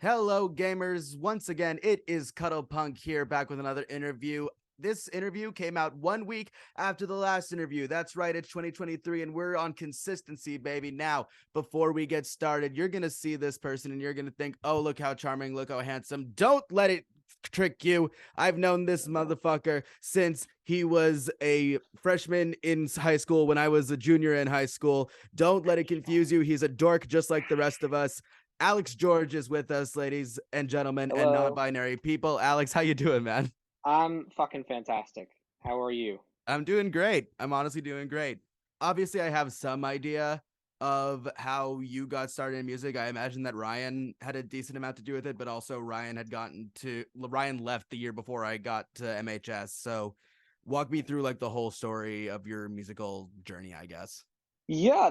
Hello, gamers. Once again, it is Cuddlepunk here, back with another interview. This interview came out 1 week after the last interview. That's right, it's 2023, and we're on consistency, baby. Now, before we get started, you're going to see this person and you're going to think, oh, look how charming, look how handsome. Don't let it trick you. I've known this motherfucker since he was a freshman in high school when I was a junior in high school. Don't let it confuse you. He's a dork just like the rest of us. Alex George is with us, ladies and gentlemen, and Hello. non-binary people. Alex, how you doing, man? I'm fucking fantastic. How are you? I'm doing great. I'm honestly doing great. Obviously, I have some idea of how you got started in music. I imagine that Ryan had a decent amount to do with it, but also Ryan left the year before I got to MHS. So walk me through like the whole story of your musical journey, I guess. Yeah,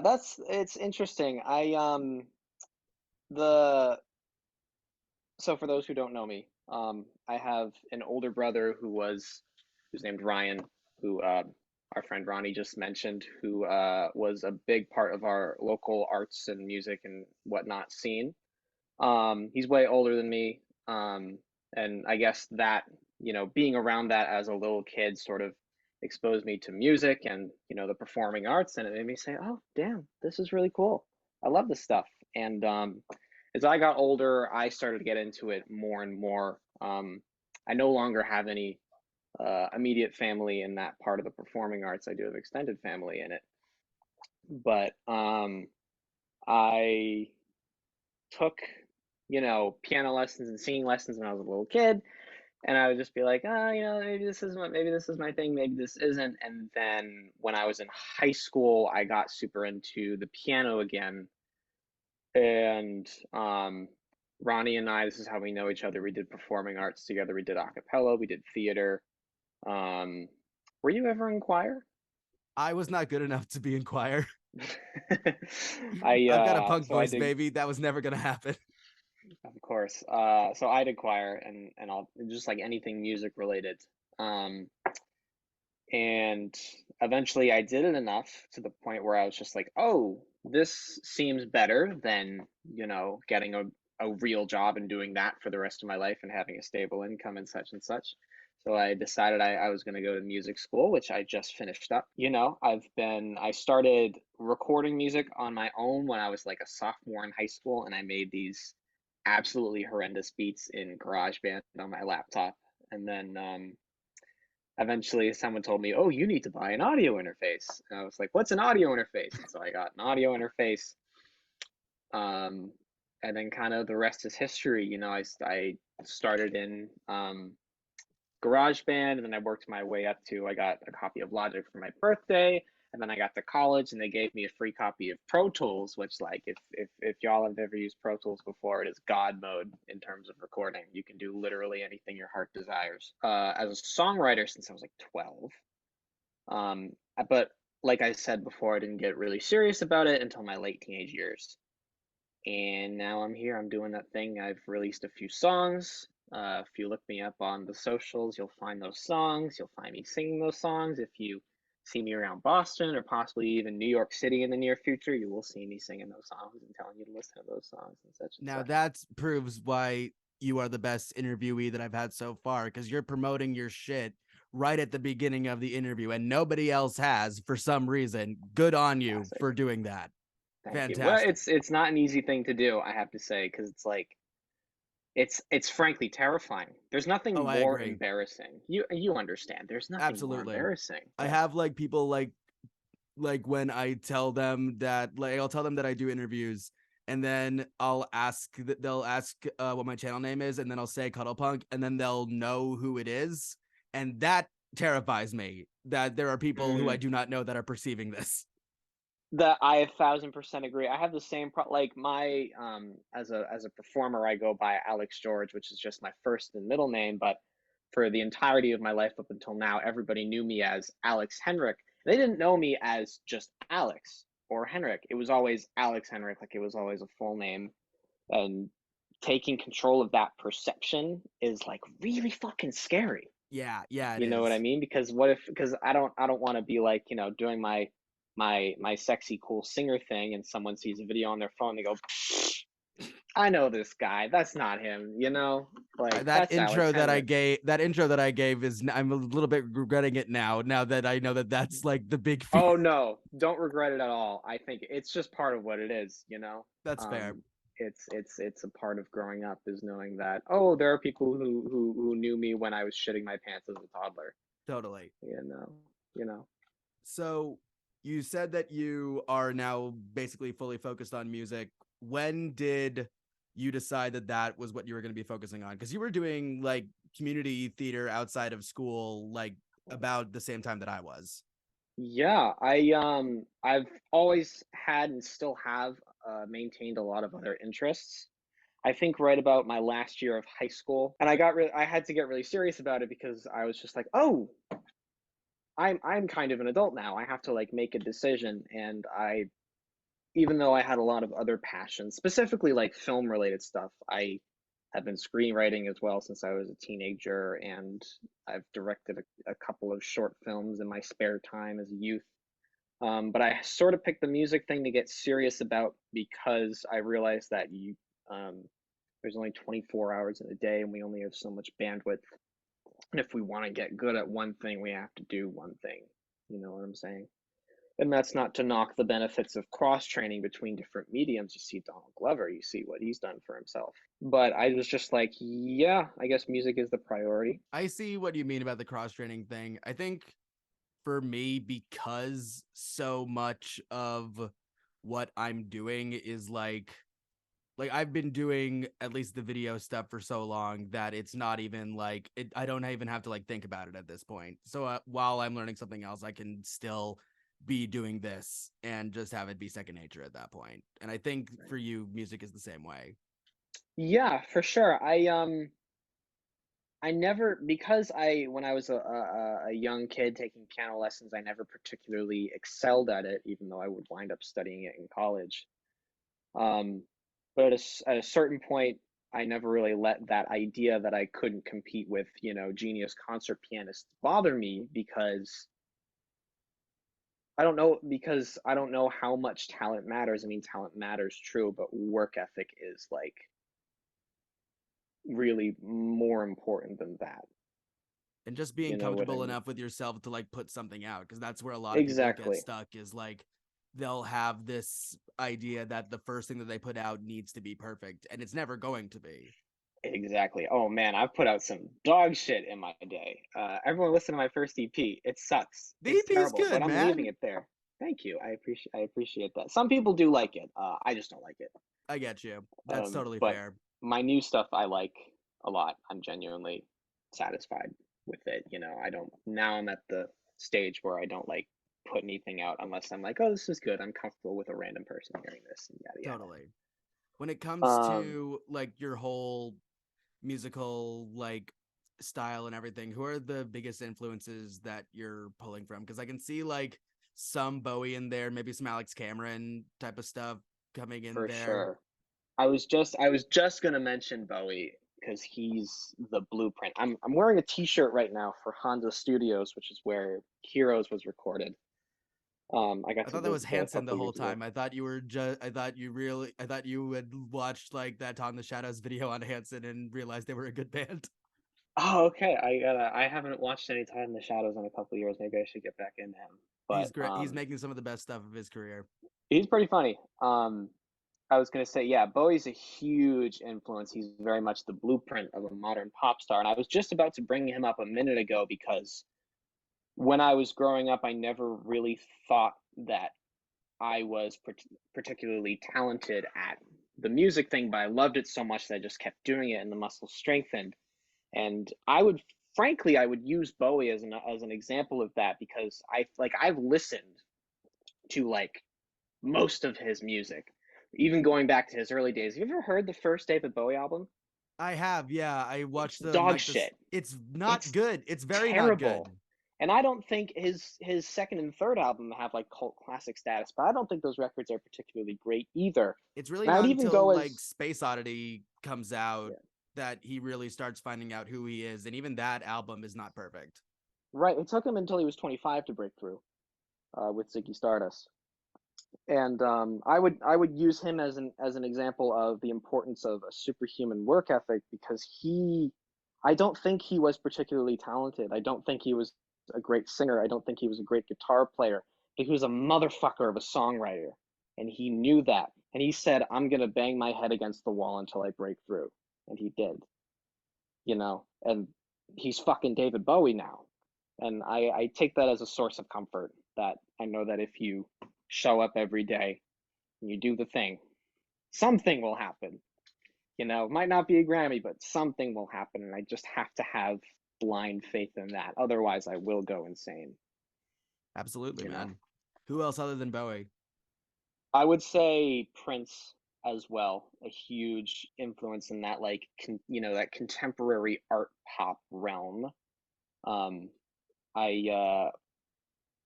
it's interesting. The so for those who don't know me, I have an older brother who's named Ryan, who our friend Ronnie just mentioned, who was a big part of our local arts and music and whatnot scene. He's way older than me. And I guess that, being around that as a little kid sort of exposed me to music and, the performing arts. And it made me say, oh, damn, this is really cool. I love this stuff. And as I got older, I started to get into it more and more. I no longer have any immediate family in that part of the performing arts. I do have extended family in it. But I took, piano lessons and singing lessons when I was a little kid, and I would just be like, maybe this is my thing, maybe this isn't. And then when I was in high school, I got super into the piano again, and Ronnie and I, this is how we know each other. We did performing arts together. We did a cappella, we did theater. Um, were you ever in choir? I was not good enough to be in choir. I I've got a punk so I voice, did. baby. That was never gonna happen. Of course. So I did choir and all just like anything music related. Um, and eventually I did it enough to the point where I was just like, oh, this seems better than, getting a real job and doing that for the rest of my life and having a stable income and such and such. So I decided I was going to go to music school, which I just finished up. I started recording music on my own when I was like a sophomore in high school, and I made these absolutely horrendous beats in GarageBand on my laptop. And then eventually someone told me, oh, you need to buy an audio interface. And I was like, what's an audio interface? And so I got an audio interface. Um, and then kind of the rest is history. I started in GarageBand, and then I worked my way up to I got a copy of Logic for my birthday, and then I got to college, and they gave me a free copy of Pro Tools, which like if y'all have ever used Pro Tools before, it is God mode in terms of recording. You can do literally anything your heart desires. As a songwriter since I was like 12, but like I said before, I didn't get really serious about it until my late teenage years. And now I'm here. I'm doing that thing. I've released a few songs. If you look me up on the socials, you'll find those songs. You'll find me singing those songs. If you see me around Boston or possibly even New York City in the near future, you will see me singing those songs and telling you to listen to those songs and such and Now such. that proves why you are the best interviewee that I've had so far, because you're promoting your shit right at the beginning of the interview, and nobody else has for some reason. Good on you Classic. for doing that. Thank you. Well, Fantastic. it's not an easy thing to do, I have to say, because it's like it's frankly terrifying. There's Oh, nothing I more agree. embarrassing. You understand. There's nothing more Absolutely. embarrassing. I have like people like when I tell them that like I'll tell them that I do interviews and then they'll ask what my channel name is and then I'll say Cuddlepunk and then they'll know who it is and that terrifies me that there are people who I Mm. do not know that are perceiving this. That I 1,000% agree. I have the same like my as a performer, I go by Alex George, which is just my first and middle name. But for the entirety of my life up until now, everybody knew me as Alex Henrik. They didn't know me as just Alex or Henrik. It was always Alex Henrik, like it was always a full name. And taking control of that perception is like really fucking scary. Yeah, yeah, it You know what I is. mean? Because what if? Because I don't want to be like doing my sexy cool singer thing, and someone sees a video on their phone, they go, I know this guy. That's not him, Like that's Alex Henrik. That intro that I gave is I'm a little bit regretting it now that I know that that's like the big Oh no, don't regret it at all. I think it's just part of what it is. That's fair. Um, it's a part of growing up is knowing that, oh, there are people who knew me when I was shitting my pants as a toddler. Totally. You know, you know. So you said that you are now basically fully focused on music. When did you decide that that was what you were going to be focusing on? Because you were doing like community theater outside of school, like about the same time that I was. Yeah, I've always had and still have maintained a lot of other interests. I think right about my last year of high school, and I had to get really serious about it because I was just like, oh, I'm kind of an adult now. I have to like make a decision, and I even though I had a lot of other passions, specifically like film related stuff, I have been screenwriting as well since I was a teenager, and I've directed a couple of short films in my spare time as a youth. But I sort of picked the music thing to get serious about because I realized that um, there's only 24 hours in a day, and we only have so much bandwidth. And if we want to get good at one thing, we have to do one thing. You know what I'm saying? And that's not to knock the benefits of cross training between different mediums. You see Donald Glover, you see what he's done for himself. But I was just like, yeah, I guess music is the priority. I see what you mean about the cross training thing. I think for me, because so much of what I'm doing is like I've been doing at least the video stuff for so long that it's not even like it, I don't even have to like think about it at this point. So while I'm learning something else, I can still be doing this and just have it be second nature at that point. And I think for you, music is the same way. Yeah, for sure. I never because I when I was a young kid taking piano lessons, I never particularly excelled at it, even though I would wind up studying it in college. Um, but at a certain point, I never really let that idea that I couldn't compete with, genius concert pianists bother me because I don't know how much talent matters. I mean, talent matters, true, but work ethic is like really more important than that. And just being You know what I comfortable mean? enough with yourself to like put something out, because that's where a lot of people get Exactly. stuck is like they'll have this idea that the first thing that they put out needs to be perfect, and it's never going to be. Exactly. Oh man, I've put out some dog shit in my day. Everyone listen to my first EP. It sucks. The It's EP is terrible, but good, I'm leaving man. it there. Thank you. I appreciate that. Some people do like it. I just don't like it. I get you. That's totally But fair. my new stuff I like a lot. I'm genuinely satisfied with it. I don't now I'm at the stage where I don't like put anything out unless I'm like, oh, this is good. I'm comfortable with a random person hearing this and yada Totally. When it comes yada. to like your whole musical like style and everything, who are the biggest influences that you're pulling from? Because I can see like some Bowie in there, maybe some Alex Cameron type of stuff coming in For there. sure. I was just gonna mention Bowie because he's the blueprint. I'm wearing a T-shirt right now for Honda Studios, which is where Heroes was recorded. I got I to thought that was visit there a Hanson the couple whole years ago. time. I thought you were just. I thought you had watched like that Tom the Shadows video on Hanson and realized they were a good band. Oh, okay. I haven't watched any Time in the Shadows in a couple of years. Maybe I should get back into him. But He's great. He's making some of the best stuff of his career. he's pretty funny. I was gonna say, yeah, Bowie's a huge influence. He's very much the blueprint of a modern pop star. And I was just about to bring him up a minute ago because when I was growing up, I never really thought that I was particularly talented at the music thing, but I loved it so much that I just kept doing it and the muscle strengthened. And frankly, I would use Bowie as an example of that because I've listened to like most of his music, even going back to his early days. Have you ever heard the first David Bowie album? I have, yeah. I It's watched the dog like this. shit. It's not It's good. It's very not good. terrible. And I don't think his second and third album have like cult classic status, but I don't think those records are particularly great either. It's really And I would not even until go like as Space Oddity comes out yeah, that he really starts finding out who he is, and even that album is not perfect. right. It took him until he was 25 to break through with Ziggy Stardust. And I would use him as an example of the importance of a superhuman work ethic, because I don't think he was particularly talented. I don't think he was a great singer. I don't think he was a great guitar player. But he was a motherfucker of a songwriter, and he knew that. And he said, "I'm gonna bang my head against the wall until I break through," and he did. And he's fucking David Bowie now. And I take that as a source of comfort, that I know that if you show up every day and you do the thing, something will happen. It might not be a Grammy, but something will happen. And I just have to have blind faith in that. Otherwise, I will go insane. Absolutely, You know, man. Who else other than Bowie? I would say Prince as well, a huge influence in that, like, that contemporary art pop realm. Um, I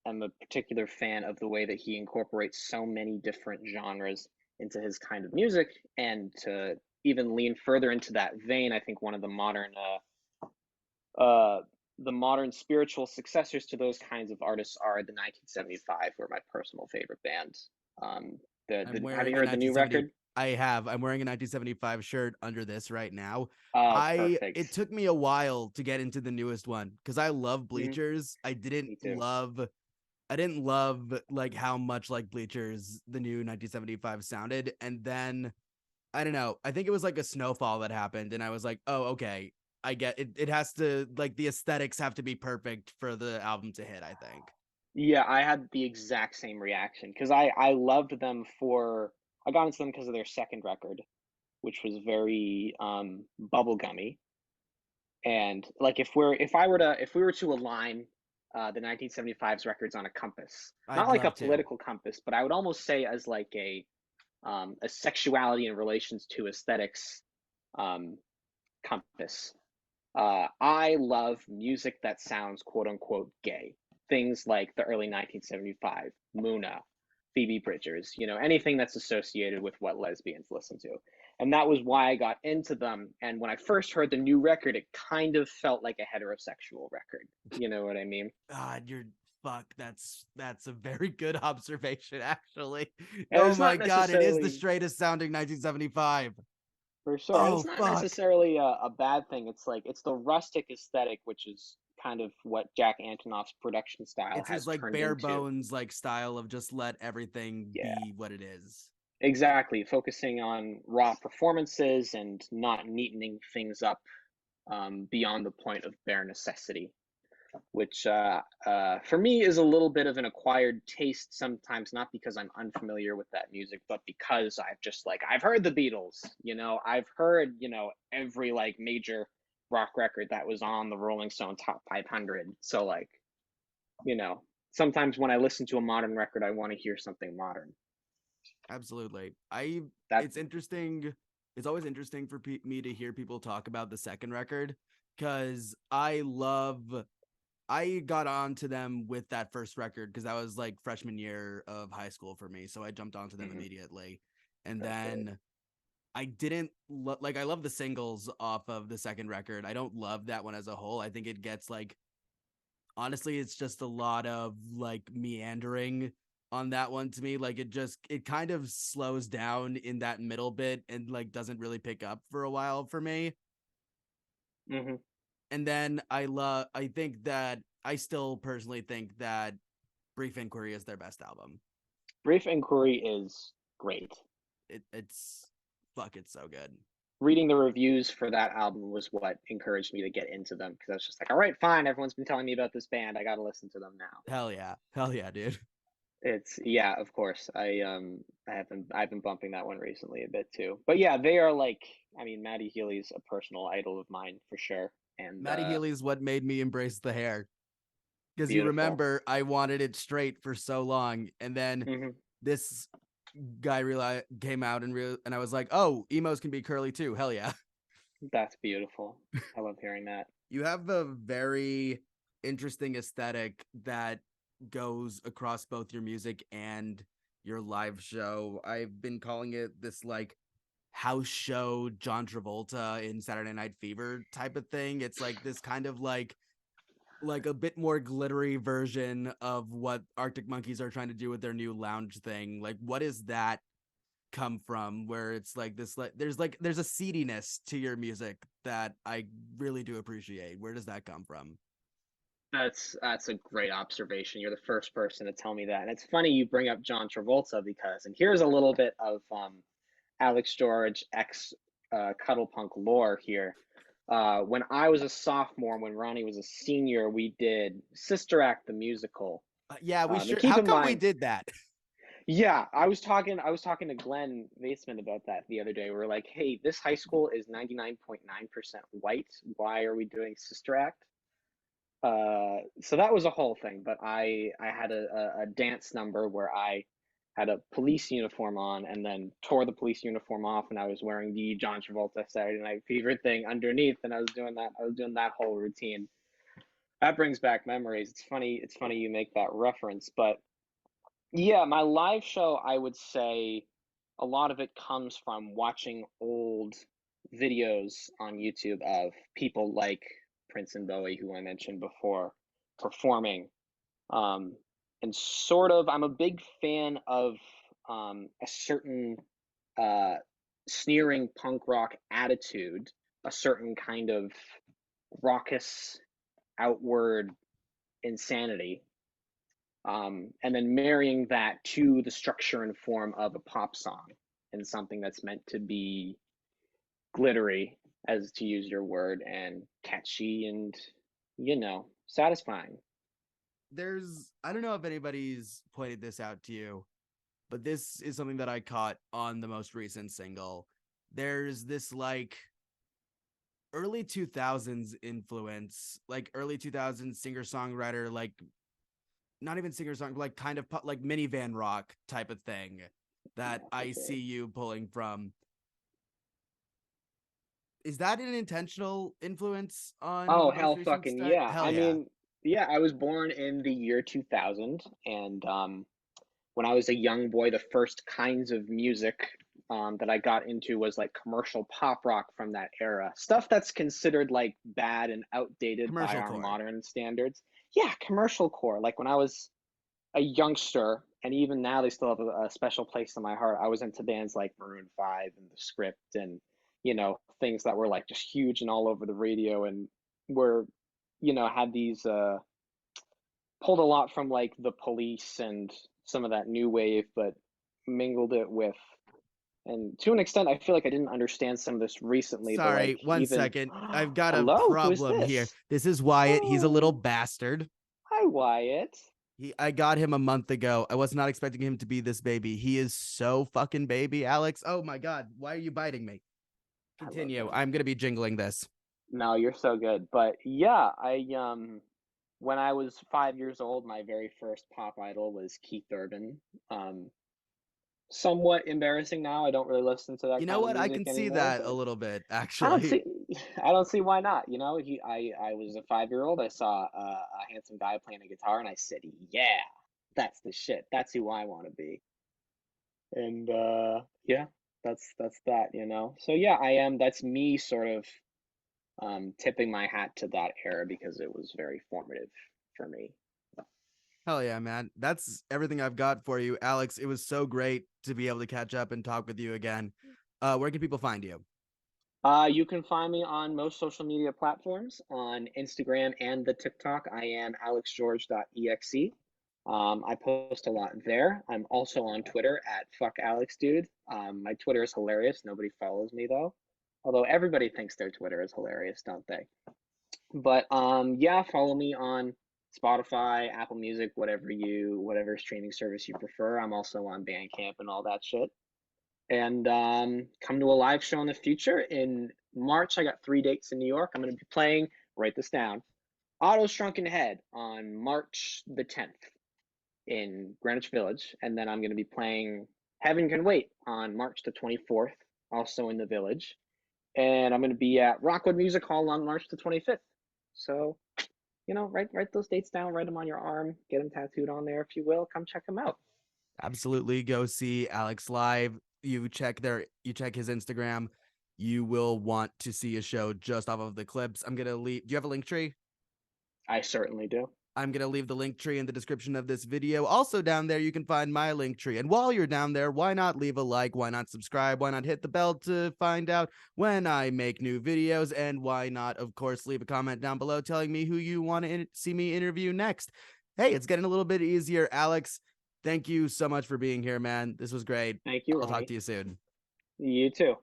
am a particular fan of the way that he incorporates so many different genres into his kind of music, and to even lean further into that vein, I think one of the modern spiritual successors to those kinds of artists are the 1975, who are my personal favorite band. Um, I'm have you wearing a heard the new 1970. record? I have. I'm wearing a 1975 shirt under this right now. Oh, It perfect. took me a while to get into the newest one because I love Hmm. Bleachers. Me too. I didn't love like how much like Bleachers the new 1975 sounded, and then I don't know. I think it was like a snowfall that happened, and I was like, oh, okay. I get it. It has to like the aesthetics have to be perfect for the album to hit, I think. Yeah, I had the exact same reaction, because I loved them for I got into them because of their second record, which was very bubblegummy. And like, if we were to align the 1975's records on a compass, not I'd like a love to. political compass, but I would almost say as like a sexuality in relations to aesthetics um, compass. I love music that sounds quote unquote gay. Things like the early 1975, Muna, Phoebe Bridgers, anything that's associated with what lesbians listen to. And that was why I got into them. And when I first heard the new record, it kind of felt like a heterosexual record. You know what I mean? God, you're fuck. That's a very good observation, actually. And Oh it's my not god, it is the necessarily, straightest sounding 1975. for sure, and Oh it's not fuck. necessarily a bad thing. It's like, it's the rustic aesthetic, which is kind of what Jack Antonoff's production style It's his has like turned bare into. bones like style of just let everything Yeah, be what it is. exactly. Focusing on raw performances and not neatening things up beyond the point of bare necessity, which for me is a little bit of an acquired taste sometimes, not because I'm unfamiliar with that music, but because I've heard the Beatles, I've heard, every like major rock record that was on the Rolling Stone Top 500. So like, you know, sometimes when I listen to a modern record, I want to hear something modern. Absolutely. I That. It's interesting. It's always interesting for me to hear people talk about the second record cuz I got on to them with that first record because that was like freshman year of high school for me. So I jumped onto them Mhm. immediately. And Perfect. then I didn't like, I love the singles off of the second record. I don't love that one as a whole. I think it gets like, honestly, it's just a lot of like meandering on that one to me. Like it kind of slows down in that middle bit and like doesn't really pick up for a while for me. Hmm. And then I think that I still personally think that Brief Inquiry is their best album. Brief Inquiry is great. It's fuck, it's so good. Reading the reviews for that album was what encouraged me to get into them, because I was just like, all right, fine, everyone's been telling me about this band, I gotta listen to them now. Hell yeah, dude. It's Yeah, of course. I've been bumping that one recently a bit too. But yeah, they are like, I mean, Maddie Healy's a personal idol of mine for sure. And Matty Healy's what made me embrace the hair because you beautiful. remember I wanted it straight for so long, and then Hmm. this guy came out and I was like, oh, emos can be curly too. Hell yeah. That's beautiful. I love hearing that. You have a very interesting aesthetic that goes across both your music and your live show. I've been calling it this like house show John Travolta in Saturday Night Fever type of thing. It's like this kind of like like a bit more glittery version of what Arctic Monkeys are trying to do with their new lounge thing. Like, what is that come from? Where it's like this, like there's a seediness to your music that I really do appreciate. Where does that come from? That's a great observation. You're the first person to tell me that. And it's funny you bring up John Travolta because, and here's a little bit of Alex George X Cuddlepunk lore here. When I was a sophomore, when Ronnie was a senior, we did Sister Act the musical. Yeah, we And sure. keep How in come we mind, did that? yeah, I was talking to Glenn Vaisman about that the other day. We are like, hey, this high school is 99.9% white. Why are we doing Sister Act? So that was a whole thing, but I had a dance number where I had a police uniform on and then tore the police uniform off and I was wearing the John Travolta Saturday Night Fever thing underneath and I was doing that whole routine. That brings back memories. It's funny you make that reference, but yeah, my live show, I would say a lot of it comes from watching old videos on YouTube of people like Prince and Bowie, who I mentioned before, performing. Um, and sort of, I'm a big fan of a certain uh, sneering punk rock attitude, a certain kind of raucous, outward insanity, and then marrying that to the structure and form of a pop song and something that's meant to be glittery, as to use your word, and catchy and, satisfying. I don't know if anybody's pointed this out to you, but this is something that I caught on the most recent single. There's this like early 2000s influence, like early 2000s singer songwriter, like not even singer song, like kind of like minivan rock type of thing that Yeah, for I sure. see you pulling from. Is that an intentional influence on Oh, the most hell recent fucking stuff? yeah. Hell I yeah. mean, yeah, I was born in the year 2000, and when I was a young boy, the first kinds of music that I got into was like commercial pop rock from that era. Stuff that's considered like bad and outdated by Commercial our core. modern standards. Yeah, commercial core. Like when I was a youngster, and even now they still have a special place in my heart. I was into bands like Maroon 5 and The Script and, things that were like just huge and all over the radio and were, had these pulled a lot from like the Police and some of that new wave, but mingled it with, and to an extent, I feel like I didn't understand some of this recently, but Sorry, like one even, second. I've got a hello, who's problem here. this? This is Wyatt. He's a little Oh, bastard. hi, Wyatt. I got him a month ago. I was not expecting him to be this baby. He is so fucking baby, Alex. Oh my god, why are you biting me? I love Continue. him. I'm gonna be jingling this. No, you're so good. But yeah, when I was 5 years old, my very first pop idol was Keith Urban. Um, Somewhat embarrassing now. I don't really listen to You that know kind of what? I music can see anymore, that a but little bit, I don't actually. see I don't see why not. I was a 5 year old. I saw a handsome guy playing a guitar, and I said, "Yeah, that's the shit. That's who I want to be." And yeah, that's that. So yeah, I am. That's me, sort of tipping my hat to that era because it was very formative for me. Hell yeah, man. That's everything I've got for you, Alex. It was so great to be able to catch up and talk with you again. Where can people find you? You can find me on most social media platforms on Instagram and the TikTok. I am alexgeorge.exe. I post a lot there. I'm also on Twitter at fuckAlexDude. My Twitter is hilarious. Nobody follows me though. Although everybody thinks their Twitter is hilarious, don't they? But yeah, follow me on Spotify, Apple Music, whatever streaming service you prefer. I'm also on Bandcamp and all that shit. And come to a live show in the future. In March, I got 3 dates in New York. I'm going to be playing, write this down, Auto Shrunken Head on March the 10th in Greenwich Village. And then I'm going to be playing Heaven Can Wait on March the 24th, also in the Village. And I'm going to be at Rockwood Music Hall on March the 25th. So, write those dates down, write them on your arm, get them tattooed on there if you will. Come check them out. Absolutely go see Alex live. You check his Instagram. You will want to see a show just off of the clips. I'm gonna leave. Do you have a link tree? I certainly do. I'm going to leave the link tree in the description of this video. Also down there, you can find my link tree. And while you're down there, why not leave a like? Why not subscribe? Why not hit the bell to find out when I make new videos? And why not, of course, leave a comment down below telling me who you want to see me interview next. Hey, it's getting a little bit easier. Alex, thank you so much for being here, man. This was great. Thank you, I'll talk Ronnie. to you soon. You too.